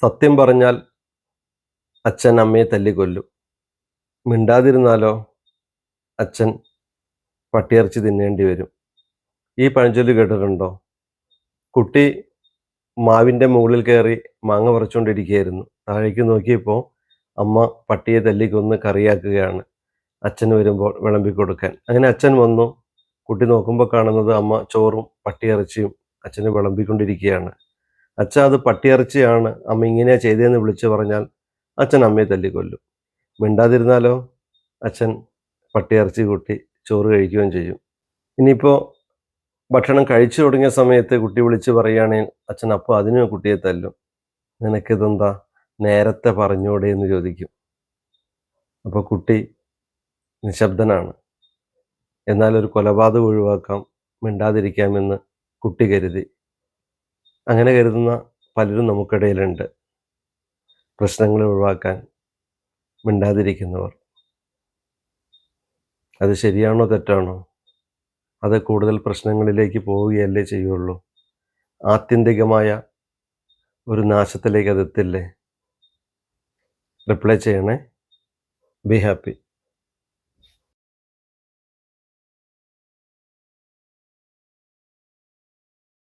സത്യം പറഞ്ഞാൽ അച്ഛൻ അമ്മയെ തല്ലിക്കൊല്ലും. മിണ്ടാതിരുന്നാലോ അച്ഛൻ പട്ടിയിറച്ചി തിന്നേണ്ടി വരും. ഈ പഴഞ്ചൊല്ല് കേട്ടിട്ടുണ്ടോ? കുട്ടി മാവിൻ്റെ മുകളിൽ കയറി മാങ്ങ പറിച്ചുകൊണ്ടിരിക്കുകയായിരുന്നു. താഴേക്ക് നോക്കിയപ്പോൾ അമ്മ പട്ടിയെ തല്ലിക്കൊന്ന് കറിയാക്കുകയാണ് അച്ഛൻ വരുമ്പോൾ വിളമ്പിക്കൊടുക്കാൻ. അങ്ങനെ അച്ഛൻ വന്നു. കുട്ടി നോക്കുമ്പോൾ കാണുന്നത് അമ്മ ചോറും പട്ടിയിറച്ചിയും അച്ഛന് വിളമ്പിക്കൊണ്ടിരിക്കുകയാണ്. അച്ഛാ, അത് പട്ടിയിറച്ചിയാണ്, അമ്മ ഇങ്ങനെയാ ചെയ്തതെന്ന് വിളിച്ചു പറഞ്ഞാൽ അച്ഛൻ അമ്മയെ തല്ലിക്കൊല്ലും. മിണ്ടാതിരുന്നാലോ അച്ഛൻ പട്ടിയിറച്ചി കൂട്ടി ചോറ് കഴിക്കുകയും ചെയ്യും. ഇനിയിപ്പോൾ ഭക്ഷണം കഴിച്ചു തുടങ്ങിയ സമയത്ത് കുട്ടി വിളിച്ച് പറയുകയാണെങ്കിൽ അച്ഛൻ അപ്പോൾ അതിനും കുട്ടിയെ തല്ലും. നിനക്കിതെന്താ നേരത്തെ പറഞ്ഞൂടെ എന്ന് ചോദിക്കും. അപ്പോൾ കുട്ടി നിശബ്ദനാണ്. എന്നാൽ ഒരു കൊലപാതകം ഒഴിവാക്കാം, മിണ്ടാതിരിക്കാമെന്ന് കുട്ടി കരുതി. അങ്ങനെ കരുതുന്ന പലരും നമുക്കിടയിലുണ്ട്. പ്രശ്നങ്ങൾ ഒഴിവാക്കാൻ മിണ്ടാതിരിക്കുന്നവർ. അത് ശരിയാണോ തെറ്റാണോ? അത് കൂടുതൽ പ്രശ്നങ്ങളിലേക്ക് പോവുകയല്ലേ ചെയ്യുള്ളൂ. ആത്യന്തികമായ ഒരു നാശത്തിലേക്ക് അതെത്തില്ലേ? റിപ്ലൈ ചെയ്യണേ. Be happy.